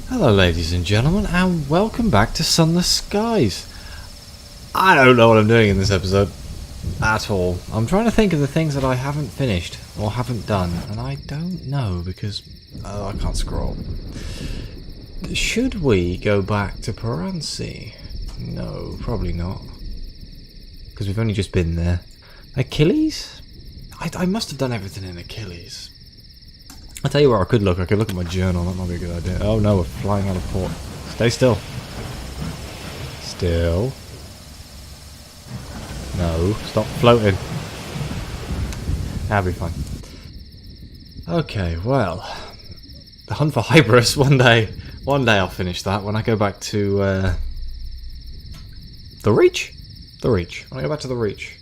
Hello ladies and gentlemen, and welcome back to Sunless Skies. I don't know what I'm doing in this episode at all. I'm trying to think of the things that I haven't finished or haven't done, and I don't know because I can't scroll. Should we go back to Paransi? No, probably not, because we've only just been there. Achilles? I must have done everything in Achilles. I'll tell you where I could look. I could look at my journal. That might be a good idea. Oh no, we're flying out of port. Stay still. Still. No, stop floating. That'll be fine. Okay, well, the hunt for Hybris. One day I'll finish that when I go back to the Reach. The Reach. When I go back to the Reach,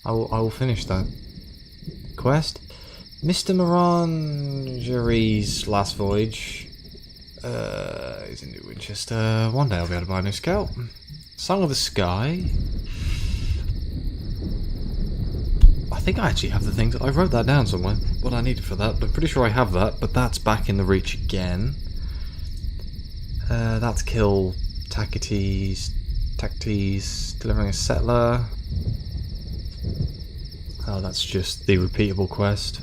I will finish that quest. Mr. Morangery's last voyage. He's in New Winchester. One day I'll be able to buy a new scout. Song of the Sky. I think I actually have the things. I wrote that down somewhere. What I needed for that. But pretty sure I have that. But that's back in the Reach again. That's kill Tacites, delivering a settler. Oh, that's just the repeatable quest.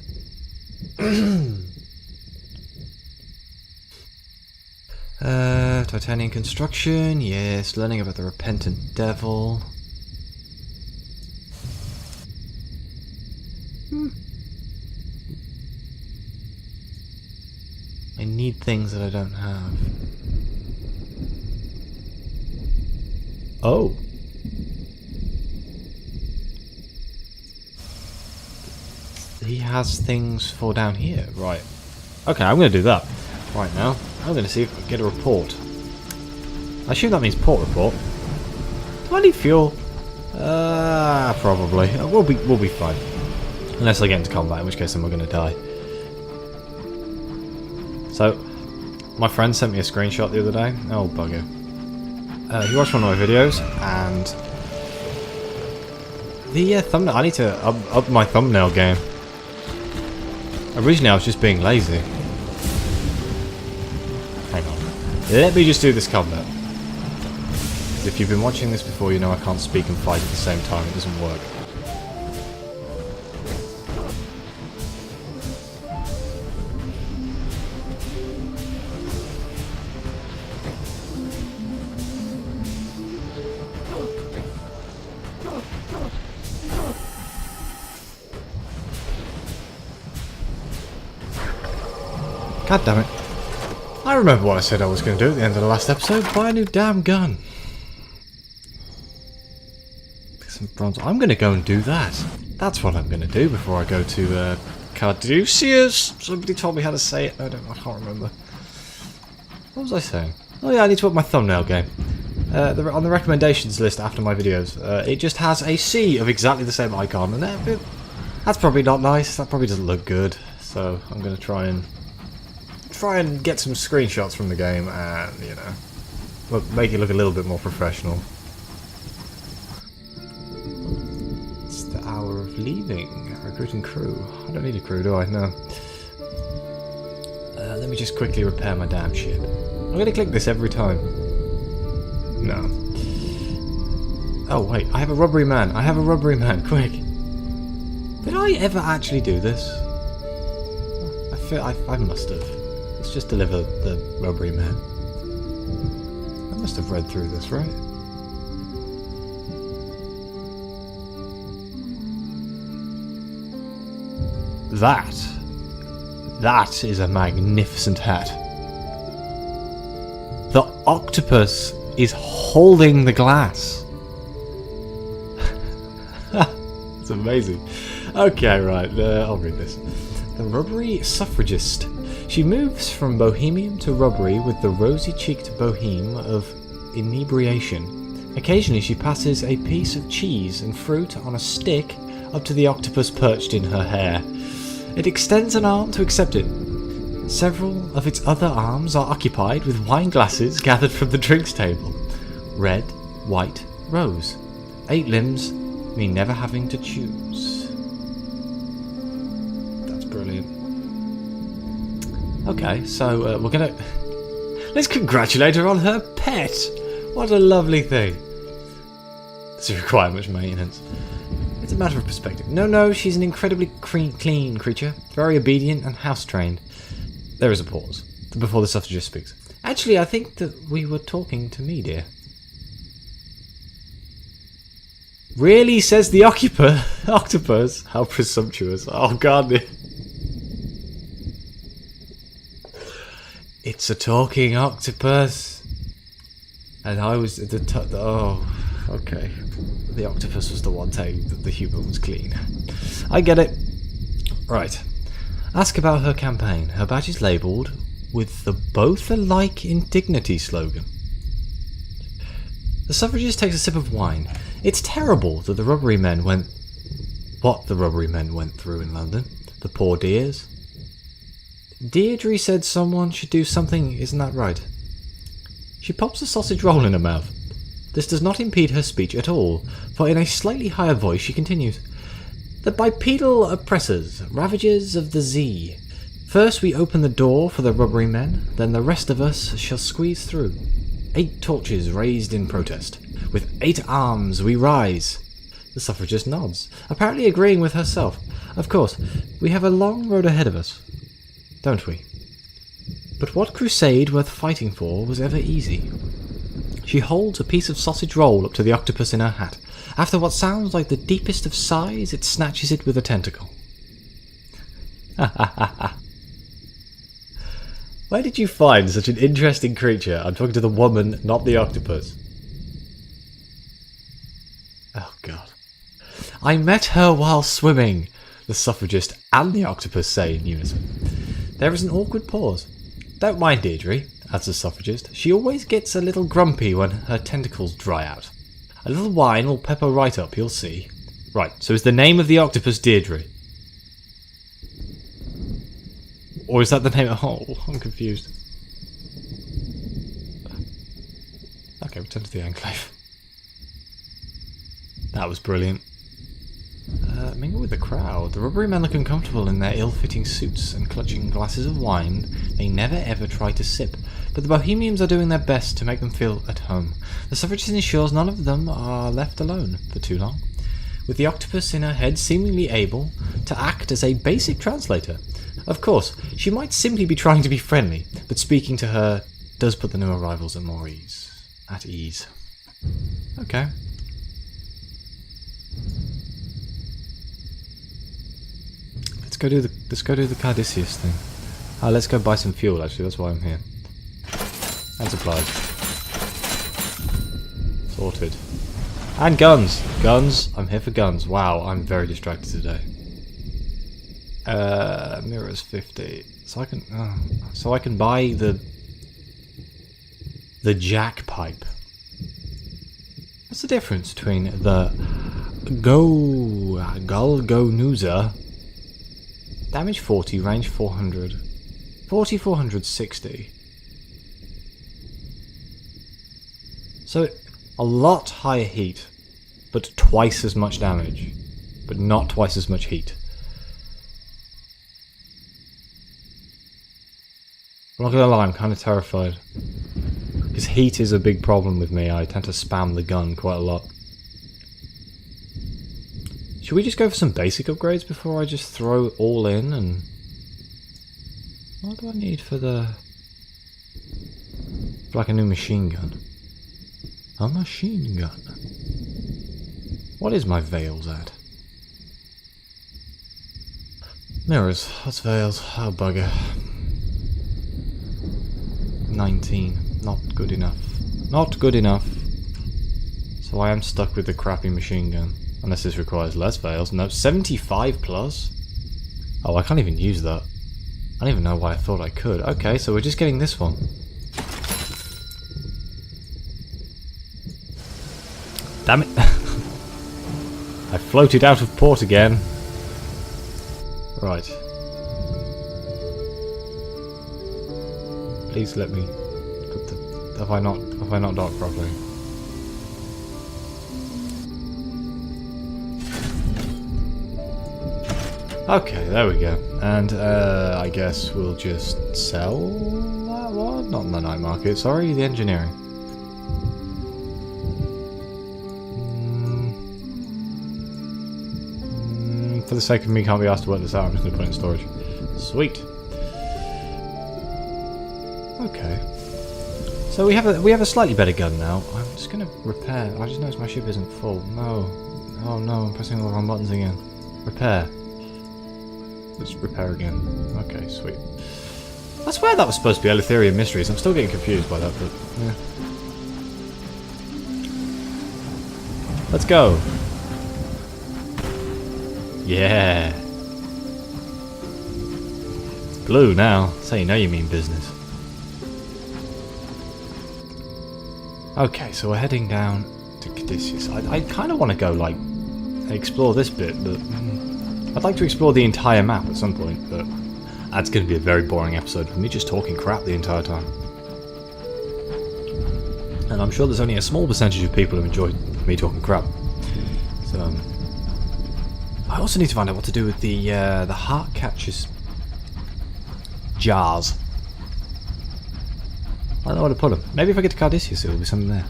Titanian construction, yes. Learning about the repentant devil. I need things that I don't have. Oh. He has things for down here, right. Okay, I'm going to do that right now. I'm going to see if I can get a report. I assume that means port report. Do I need fuel? Probably. We'll be fine. Unless I get into combat, in which case then we're going to die. So, my friend sent me a screenshot the other day. Oh, bugger. He watched one of my videos, and the thumbnail. I need to up my thumbnail game. Originally I was just being lazy. Hang on. Let me just do this combat. If you've been watching this before, you know I can't speak and fight at the same time. It doesn't work. God damn it. I remember what I said I was going to do at the end of the last episode. Buy a new damn gun. Some bronze. I'm going to go and do that. That's what I'm going to do before I go to Carduceus. Somebody told me how to say it. I can't remember. What was I saying? Oh yeah, I need to up my thumbnail game. On the recommendations list after my videos, it just has a sea of exactly the same icon. And that's probably not nice. That probably doesn't look good. So I'm going to try and get some screenshots from the game and, you know, make it look a little bit more professional. It's the hour of leaving. Recruiting crew. I don't need a crew, do I? No. Let me just quickly repair my damn ship. I'm going to click this every time. No. Oh, wait. I have a rubbery man. Quick. Did I ever actually do this? I feel I must have. Let's just deliver the rubbery man. I must have read through this, right? That is a magnificent hat. The octopus is holding the glass. It's amazing. Okay, right, I'll read this. The rubbery suffragist. She moves from bohemian to rubbery with the rosy-cheeked boheme of inebriation. Occasionally she passes a piece of cheese and fruit on a stick up to the octopus perched in her hair. It extends an arm to accept it. Several of its other arms are occupied with wine glasses gathered from the drinks table. Red, white, rose. 8 limbs mean never having to choose. That's brilliant. Okay, so we're gonna Let's congratulate her on her pet. What a lovely thing. Does it require much maintenance? It's a matter of perspective. No, she's an incredibly clean creature. Very obedient and house-trained. There is a pause before the suffragist speaks. Actually, I think that we were talking to me, dear. Really, says the octopus? How presumptuous. Oh, God. It's a talking octopus. And I was oh, okay. The octopus was the one saying that the human was clean. I get it. Right. Ask about her campaign. Her badge is labelled with the both alike in dignity slogan. The suffragist takes a sip of wine. It's terrible that the rubbery men went... What the rubbery men went through in London. The poor dears. Deirdre said someone should do something, isn't that right? She pops a sausage roll in her mouth. This does not impede her speech at all, for in a slightly higher voice she continues. The bipedal oppressors, ravagers of the Z. First we open the door for the rubbery men, then the rest of us shall squeeze through. 8 torches raised in protest. With 8 arms we rise. The suffragist nods, apparently agreeing with herself. Of course, we have a long road ahead of us, don't we? But what crusade worth fighting for was ever easy? She holds a piece of sausage roll up to the octopus in her hat. After what sounds like the deepest of sighs, it snatches it with a tentacle. Where did you find such an interesting creature? I'm talking to the woman, not the octopus. Oh, God. I met her while swimming, the suffragist and the octopus say in unison. There is an awkward pause. Don't mind Deirdre, adds the suffragist. She always gets a little grumpy when her tentacles dry out. A little wine will pepper right up, you'll see. Right, so is the name of the octopus Deirdre? Or is that the name of... Oh, I'm confused. Okay, return to the Enclave. That was brilliant. Mingle with the crowd. The rubbery men look uncomfortable in their ill-fitting suits and clutching glasses of wine they never ever try to sip, but the bohemians are doing their best to make them feel at home. The suffragist ensures none of them are left alone for too long, with the octopus in her head seemingly able to act as a basic translator. Of course, she might simply be trying to be friendly, but speaking to her does put the new arrivals at more ease. At ease. Okay. Let's go do the Cardicius thing. Let's go buy some fuel, actually, that's why I'm here. And supplies. Sorted. And guns! Guns! I'm here for guns. Wow, I'm very distracted today. Mirrors 50. So I can buy the jack pipe. What's the difference between the Golgonuza? Damage 40, range 400. 40, 460. So, a lot higher heat, but twice as much damage, but not twice as much heat. I'm not gonna lie, I'm kind of terrified. Because heat is a big problem with me, I tend to spam the gun quite a lot. Should we just go for some basic upgrades before I just throw it all in and... What do I need for like a new machine gun? A machine gun. What is my Veils at? Mirrors. What's Veils? Oh, bugger. 19. Not good enough. Not good enough. So I am stuck with the crappy machine gun. Unless this requires less Veils. No, 75 plus? Oh, I can't even use that. I don't even know why I thought I could. Okay, so we're just getting this one. Damn it. I floated out of port again. Right. Please let me put the... Have I not docked properly? Okay, there we go. And I guess we'll just sell that what? Not in the night market, sorry, the engineering. For the sake of me can't be asked to work this out, I'm just going to put it in storage. Sweet. Okay. So we have a slightly better gun now. I'm just going to repair. I just noticed my ship isn't full. No. Oh no, I'm pressing all the wrong buttons again. Repair. Let's repair again. Okay, sweet. I swear that was supposed to be Eleutheria Mysteries. I'm still getting confused by that, but yeah. Let's go. Yeah. It's blue now. So you know you mean business. Okay, so we're heading down to Caduceus. I kind of want to go, like, explore this bit, but I'd like to explore the entire map at some point, but that's going to be a very boring episode for me just talking crap the entire time. And I'm sure there's only a small percentage of people who enjoy me talking crap. So, I also need to find out what to do with the heart catchers jars. I don't know where to put them. Maybe if I get to Caduceus, there will be something there.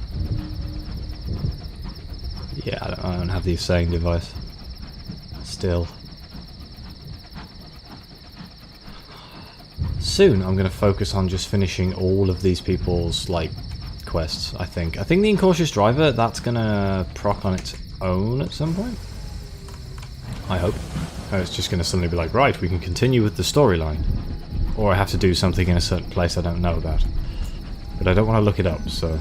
Yeah, I don't have the saying device. Still. Soon, I'm going to focus on just finishing all of these people's, like, quests, I think. I think the Incautious Driver, that's going to proc on its own at some point. I hope. It's just going to suddenly be like, right, we can continue with the storyline. Or I have to do something in a certain place I don't know about. But I don't want to look it up, so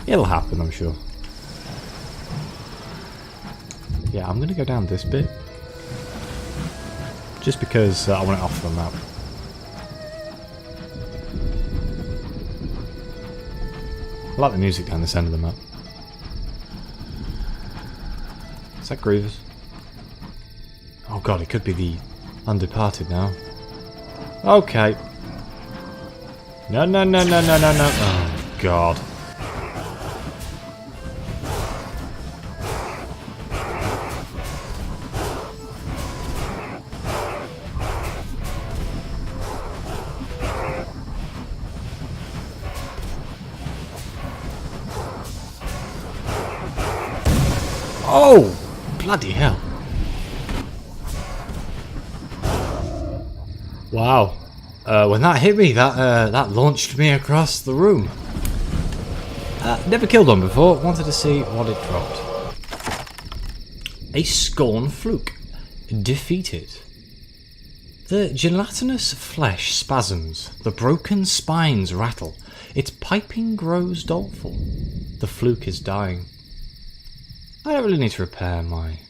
it'll happen, I'm sure. Yeah, I'm going to go down this bit. Just because I want it off the map. I like the music down this end of the map. Is that Grievous? Oh god, it could be the Undeparted now. Okay. No. Oh god. Oh! Bloody hell. Wow. When that hit me, that launched me across the room. Never killed one before, wanted to see what it dropped. A Scorn Fluke. Defeated. The gelatinous flesh spasms, the broken spines rattle, its piping grows doleful. The fluke is dying. I don't really need to repair my...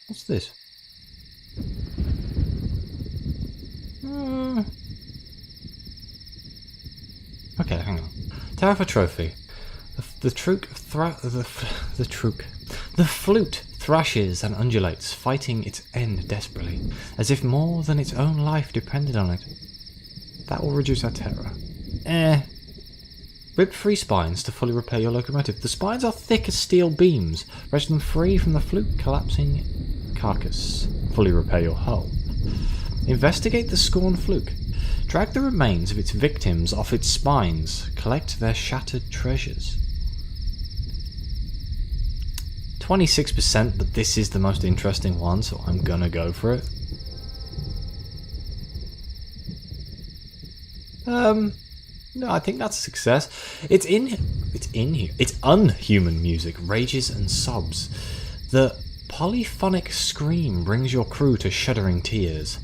What's this? Okay, hang on. Tower for trophy. The flute thrashes and undulates, fighting its end desperately, as if more than its own life depended on it. That will reduce our terror. Rip free spines to fully repair your locomotive. The spines are thick as steel beams. Wrench them free from the fluke collapsing carcass. Fully repair your hull. Investigate the Scorn Fluke. Drag the remains of its victims off its spines. Collect their shattered treasures. 26%, but this is the most interesting one, so I'm gonna go for it. No, I think that's a success. It's unhuman music, rages and sobs. The polyphonic scream brings your crew to shuddering tears.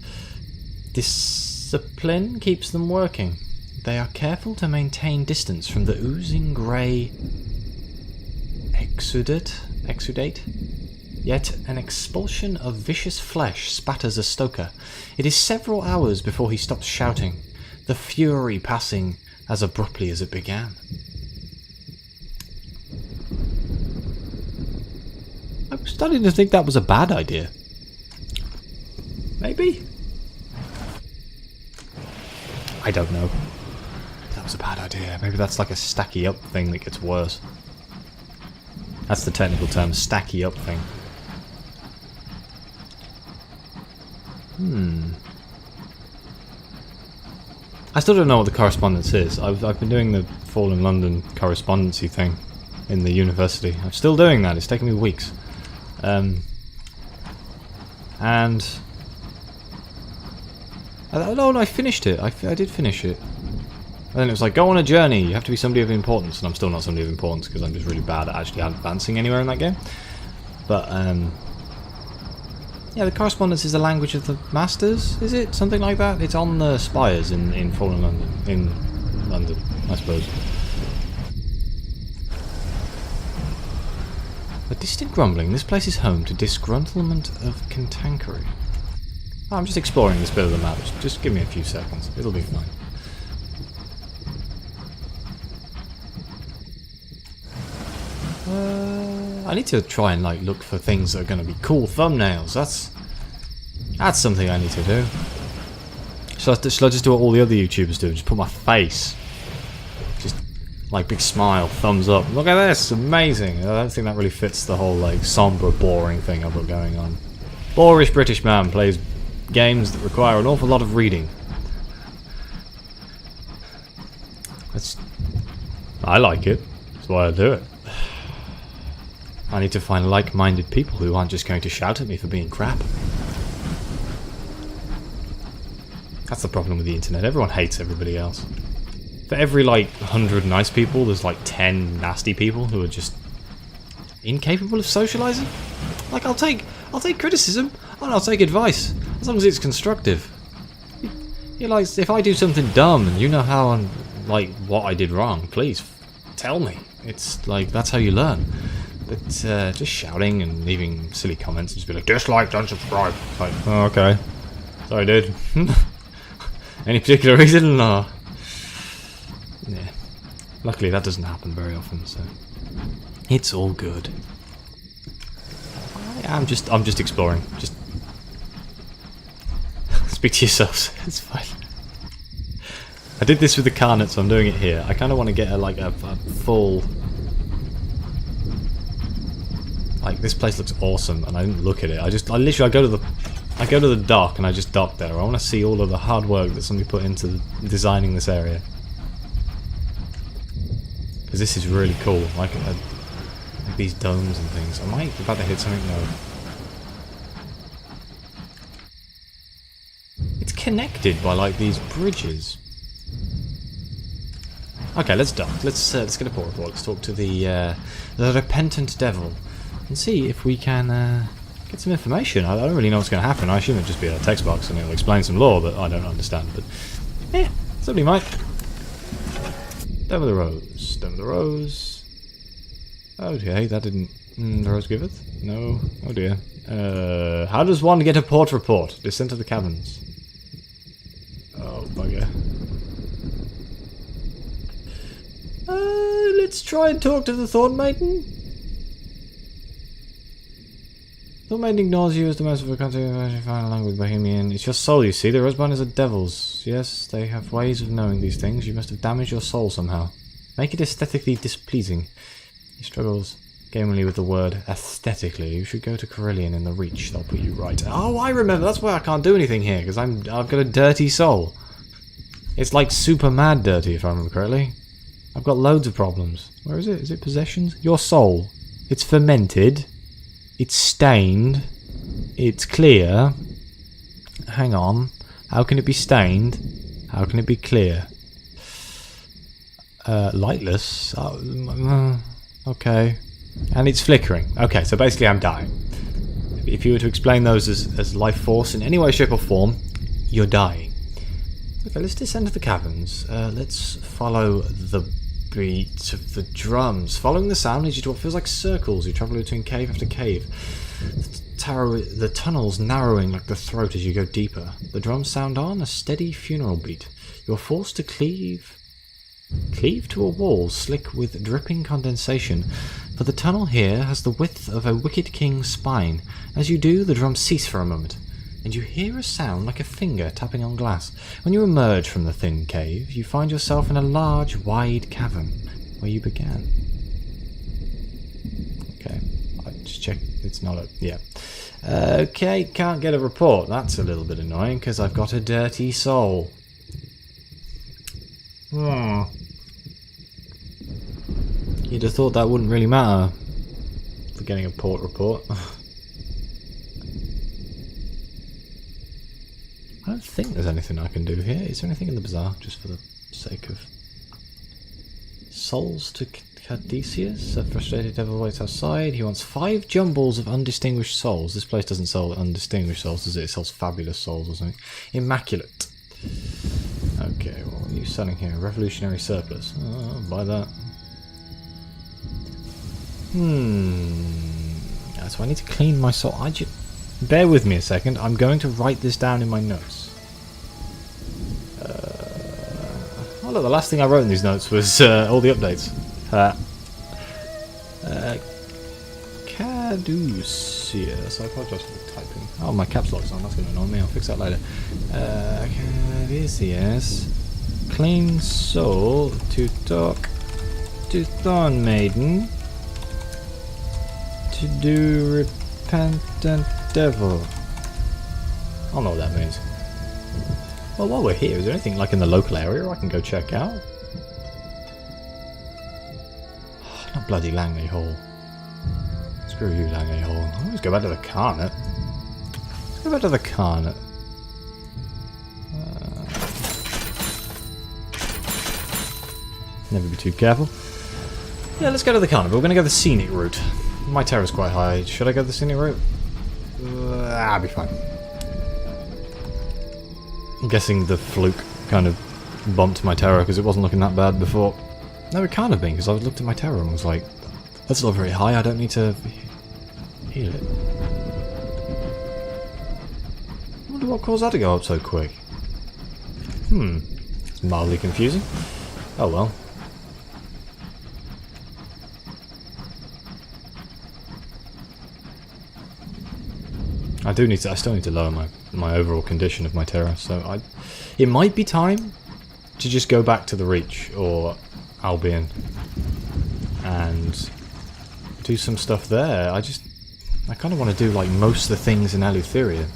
Discipline keeps them working. They are careful to maintain distance from the oozing grey exudate. Yet an expulsion of vicious flesh spatters a stoker. It is several hours before he stops shouting, the fury passing as abruptly as it began. I'm starting to think that was a bad idea. Maybe? I don't know. That was a bad idea. Maybe that's like a stacky up thing that gets worse. That's the technical term, stacky up thing. I still don't know what the correspondence is. I've been doing the Fallen London correspondency thing in the university. I'm still doing that. It's taken me weeks. And I finished it. I did finish it. And then it was like, go on a journey. You have to be somebody of importance. And I'm still not somebody of importance because I'm just really bad at actually advancing anywhere in that game. But, yeah, the correspondence is the language of the masters, is it? Something like that? It's on the spires in Fallen London. In London, I suppose. A distant grumbling. This place is home to disgruntlement of cantankerous. Oh, I'm just exploring this bit of the map. Just give me a few seconds. It'll be fine. I need to try and like look for things that are going to be cool thumbnails. That's something I need to do. Shall I just do what all the other YouTubers do? Just put my face, just like big smile, thumbs up. Look at this, amazing. I don't think that really fits the whole like somber, boring thing I've got going on. Boorish British man plays games that require an awful lot of reading. I like it. That's why I do it. I need to find like-minded people who aren't just going to shout at me for being crap. That's the problem with the internet. Everyone hates everybody else. For every like 100 nice people, there's like 10 nasty people who are just incapable of socializing. Like I'll take criticism and I'll take advice as long as it's constructive. You like if I do something dumb and you know how I'm like what I did wrong, please tell me. It's like that's how you learn. But just shouting and leaving silly comments and just be like, dislike, don't subscribe. It's like, oh, okay. Sorry, dude. Any particular reason? No. Yeah. Luckily, that doesn't happen very often, so it's all good. I'm just exploring. Just speak to yourselves. It's fine. I did this with the Carnet, so I'm doing it here. I kind of want to get a full. Like this place looks awesome, and I didn't look at it. I literally go to the dock and I just dock there. I want to see all of the hard work that somebody put into designing this area, because this is really cool. Like these domes and things. Am I about to hit something? No. It's connected by like these bridges. Okay, let's dock. Let's get a port report. Let's talk to the repentant devil. And see if we can get some information. I don't really know what's going to happen. I assume it'll just be a text box and it'll explain some lore that I don't understand. But yeah, somebody might. Dome of the Rose. Dome of the Rose. Okay, that didn't. The Rose giveth? No. Oh dear. How does one get a port report? Descent of the caverns. Oh bugger. Let's try and talk to the Thorn Maiden. Thorn Maiden ignores you as the most of a country final language Bohemian. It's your soul, you see. The Rosebinders are devils. Yes, they have ways of knowing these things. You must have damaged your soul somehow. Make it aesthetically displeasing. He struggles gamely with the word aesthetically. You should go to Carillion in the Reach. They'll put you right. Oh, I remember. That's why I can't do anything here, because I've got a dirty soul. It's like super mad dirty, if I remember correctly. I've got loads of problems. Where is it? Is it possessions? Your soul. It's fermented. It's stained. It's clear. Hang on. How can it be stained? How can it be clear? Lightless. Okay. And it's flickering. Okay, so basically I'm dying. If you were to explain those as life force in any way, shape or form, you're dying. Okay, let's descend to the caverns. Let's follow the beat of the drums. Following the sound leads you to what feels like circles. You travel between cave after cave. The tunnels narrowing like the throat as you go deeper. The drums sound on, a steady funeral beat. You're forced to cleave to a wall slick with dripping condensation, for the tunnel here has the width of a wicked king's spine. As you do, the drums cease for a moment, and you hear a sound like a finger tapping on glass. When you emerge from the thin cave, you find yourself in a large, wide cavern where you began. Okay, I just checked. It's not a... yeah. Okay, can't get a report. That's a little bit annoying, because I've got a dirty soul. You'd have thought that wouldn't really matter for getting a port report. I don't think there's anything I can do here. Is there anything in the bazaar, just for the sake of... Souls to Caduceus? A frustrated devil waits outside. He wants 5 jumbles of undistinguished souls. This place doesn't sell undistinguished souls, does it? It sells fabulous souls or something. Immaculate. Okay, what are you selling here? Revolutionary surplus. Oh, I'll buy that. So I need to clean my soul. Bear with me a second. I'm going to write this down in my notes. Oh look, the last thing I wrote in these notes was all the updates. Caduceus. I apologize for the typing. Oh, my caps lock's on. That's going to annoy me. I'll fix that later. Caduceus. Clean soul to talk to Thorn Maiden. To do repentant devil. I don't know what that means. Well, while we're here, is there anything like in the local area I can go check out? Oh, not bloody Langley Hall. Screw you, Langley Hall. Let's go back to the Carnet. Let's go back to the Carnet. Never be too careful. Yeah, let's go to the Carnet, but we're going to go the scenic route. My terror's quite high. Should I go the scenic route? I'll be fine. I'm guessing the fluke kind of bumped my terror because it wasn't looking that bad before. No, it can't have been because I looked at my terror and was like, that's not very high, I don't need to heal it. I wonder what caused that to go up so quick. It's mildly confusing. Oh well. I still need to lower my overall condition of my terror, so it might be time to just go back to the Reach or Albion and do some stuff there. I kind of want to do like most of the things in Eleutheria.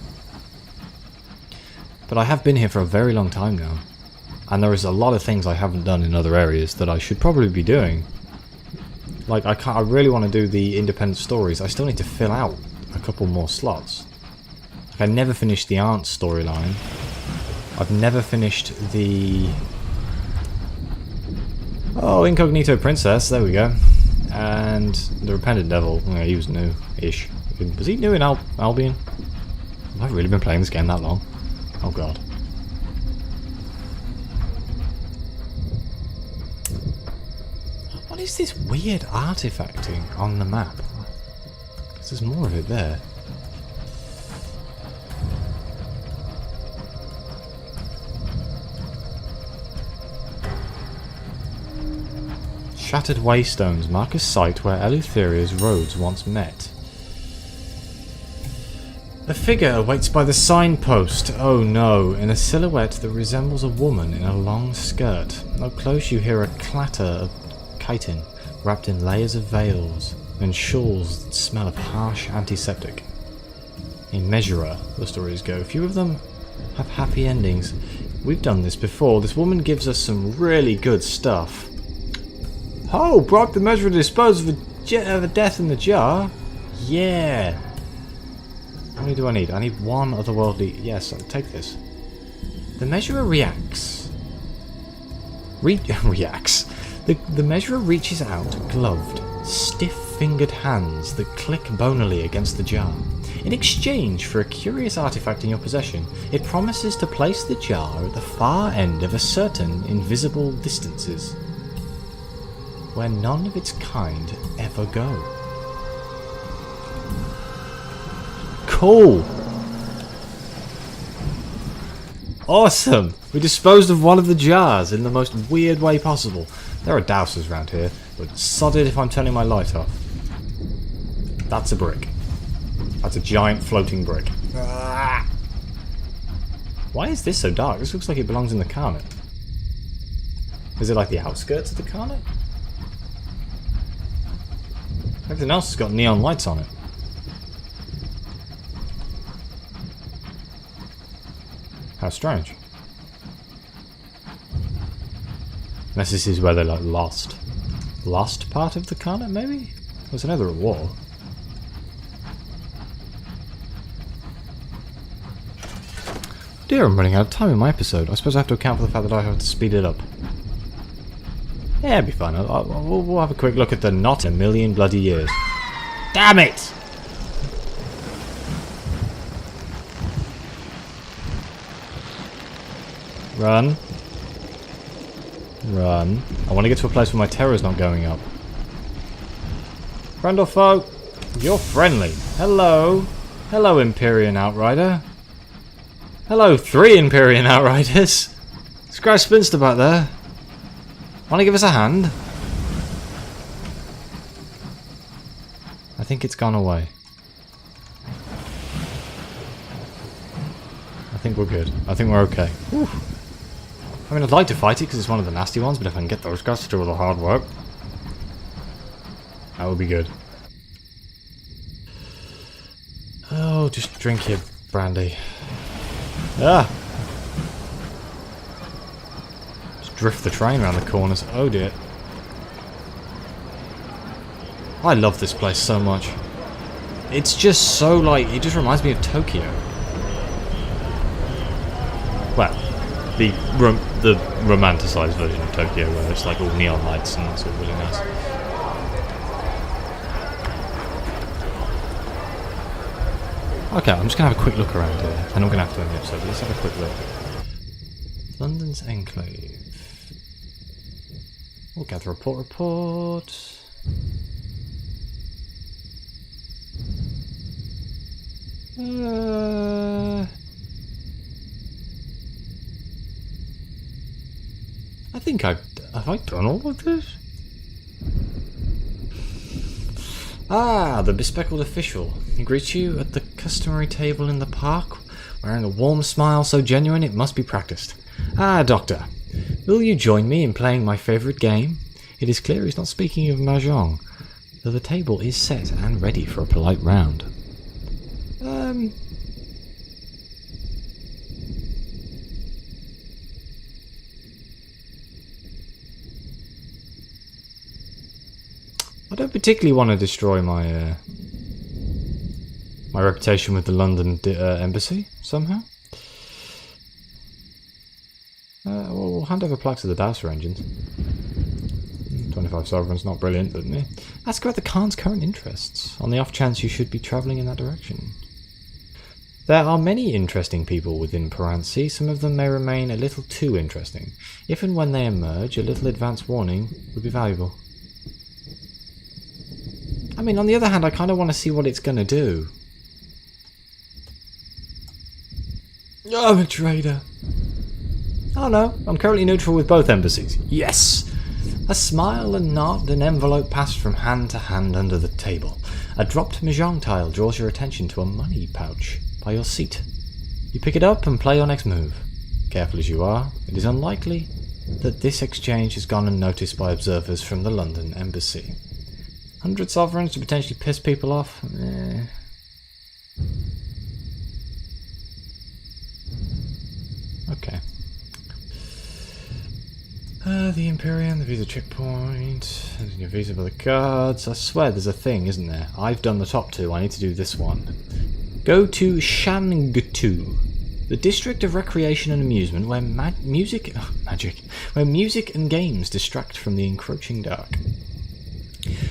But I have been here for a very long time now, and there is a lot of things I haven't done in other areas that I should probably be doing. Like I really want to do the independent stories. I still need to fill out a couple more slots. I never finished the aunt storyline. I've never finished the... Oh, Incognito Princess, there we go. And the Repentant Devil. Oh, he was new-ish. Was he new in Albion? Have I really been playing this game that long? Oh god. What is this weird artifacting on the map? Because there's more of it there. Shattered waystones mark a site where Eleutheria's roads once met. A figure awaits by the signpost. Oh no, in a silhouette that resembles a woman in a long skirt. Up close you hear a clatter of chitin, wrapped in layers of veils and shawls that smell of harsh antiseptic. A measurer, the stories go. Few of them have happy endings. We've done this before. This woman gives us some really good stuff. Oh, bribe the measurer to dispose of a death in the jar? Yeah. How many do I need? I need one otherworldly... Yes, I'll take this. The measurer reacts. Reacts. The measurer reaches out, gloved, stiff-fingered hands that click bonily against the jar. In exchange for a curious artifact in your possession, it promises to place the jar at the far end of a certain invisible distances, where none of its kind ever go. Cool! Awesome! We disposed of one of the jars in the most weird way possible. There are dousers around here, but sod it if I'm turning my light off. That's a brick. That's a giant floating brick. Ah! Why is this so dark? This looks like it belongs in the Carnet. Is it like the outskirts of the Carnet? Everything else has got neon lights on it. How strange. Unless this is where they like lost. Lost part of the Khanate, maybe? Was another at war. Dear, I'm running out of time in my episode. I suppose I have to account for the fact that I have to speed it up. Yeah, it'll be fine. We'll have a quick look at the not a million bloody years. Damn it! Run. Run. I want to get to a place where my terror's not going up. Friend or foe? You're friendly. Hello. Hello, Empyrean Outrider. Hello, 3 Empyrean Outriders. This guy's spinster back there. Want to give us a hand? I think it's gone away. I think we're good. I think we're okay. Whew. I mean, I'd like to fight it because it's one of the nasty ones, but if I can get those guys to do all the hard work, that would be good. Oh, just drink your brandy. Ah! Just drift the train around the corners. Oh dear. I love this place so much. It's just so like, it just reminds me of Tokyo. Well, the romanticized version of Tokyo where it's like all neon lights and that's all really nice. Okay, I'm just going to have a quick look around here. I'm not going to have to end the episode, but let's have a quick look. London's Enclave. We'll gather report. I think have I done all of this? Ah, the bespectacled official. He greets you at the customary table in the park, wearing a warm smile so genuine it must be practiced. Ah, Doctor, will you join me in playing my favourite game? It is clear he's not speaking of Mahjong, though the table is set and ready for a polite round. I don't particularly want to destroy my my reputation with the London embassy somehow. We'll hand over plaques to the Dowser engines. 25 sovereigns, not brilliant, but eh. Ask about the Khan's current interests, on the off chance you should be travelling in that direction. There are many interesting people within Paransi. Some of them may remain a little too interesting. If and when they emerge, a little advance warning would be valuable. I mean, on the other hand, I kind of want to see what it's going to do. Oh, I'm a traitor. Oh no, I'm currently neutral with both embassies. Yes! A smile and nod, an envelope passed from hand to hand under the table. A dropped mahjong tile draws your attention to a money pouch by your seat. You pick it up and play your next move. Careful as you are, it is unlikely that this exchange has gone unnoticed by observers from the London embassy. 100 sovereigns to potentially piss people off? Okay. The Empyrean, the visa checkpoint, and your visa by the guards. I swear there's a thing, isn't there? I've done the top 2, I need to do this one. Go to Shangtu, the district of recreation and amusement where music and games distract from the encroaching dark.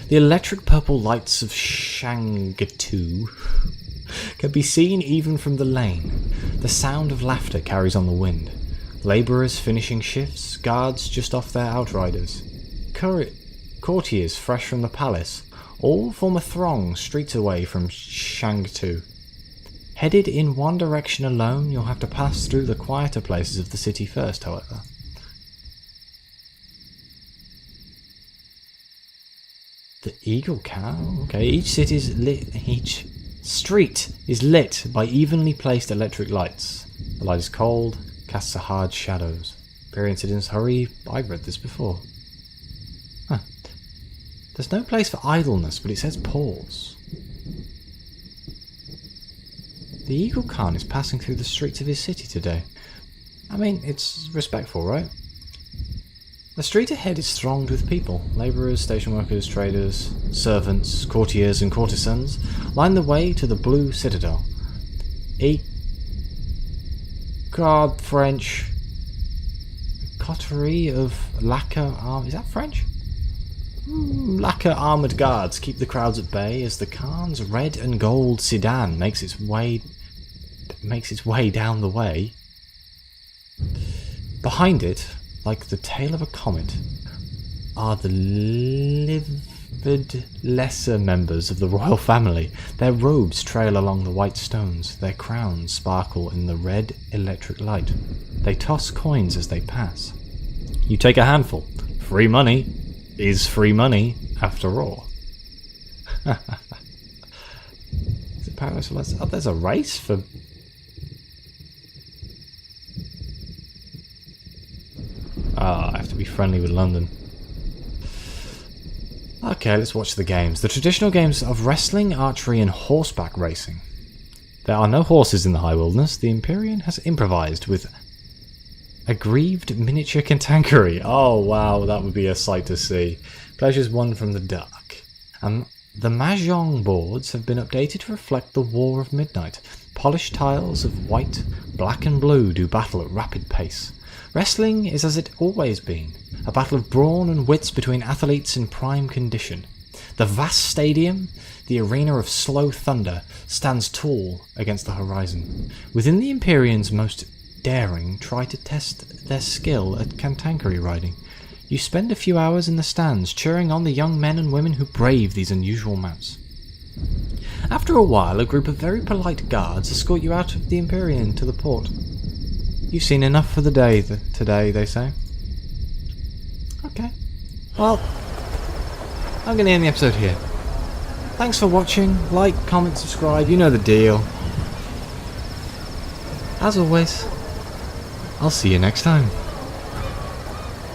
The electric purple lights of Shangtu can be seen even from the lane. The sound of laughter carries on the wind. Labourers finishing shifts, guards just off their outriders, courtiers fresh from the palace, all form a throng streets away from Shangtu. Headed in one direction alone, you'll have to pass through the quieter places of the city first, however. The Eagle Cow? Okay, each street is lit by evenly placed electric lights. The light is cold, casts a hard shadows. Imperial citizens hurry. I've read this before. Huh. There's no place for idleness, but it says pause. The Eagle Khan is passing through the streets of his city today. I mean, it's respectful, right? The street ahead is thronged with people. Labourers, station workers, traders, servants, courtiers and courtesans line the way to the Blue Citadel. God, French. Coterie of lacquer is that French? Lacquer armoured guards keep the crowds at bay as the Khan's red and gold sedan makes its way down the way. Behind it, like the tail of a comet, are the livid lesser members of the royal family. Their robes trail along the white stones, their crowns sparkle in the red electric light. They toss coins as they pass. You take a handful. Free money is free money after all. Is it Paris? Oh, there's a race for... I have to be friendly with London. Okay, let's watch the games. The traditional games of wrestling, archery and horseback racing. There are no horses in the high wilderness. The Empyrean has improvised with aggrieved miniature cantankerary. Oh wow, that would be a sight to see. Pleasures won from the dark. The mahjong boards have been updated to reflect the War of Midnight. Polished tiles of white, black and blue do battle at rapid pace. Wrestling is as it always been, a battle of brawn and wits between athletes in prime condition. The vast stadium, the arena of slow thunder, stands tall against the horizon. Within the Empyrean's most daring try to test their skill at cantankerary riding. You spend a few hours in the stands cheering on the young men and women who brave these unusual mounts. After a while, a group of very polite guards escort you out of the Empyrean to the port. You've seen enough for the day today, they say. Okay. Well, I'm going to end the episode here. Thanks for watching. Like, comment, subscribe. You know the deal. As always, I'll see you next time.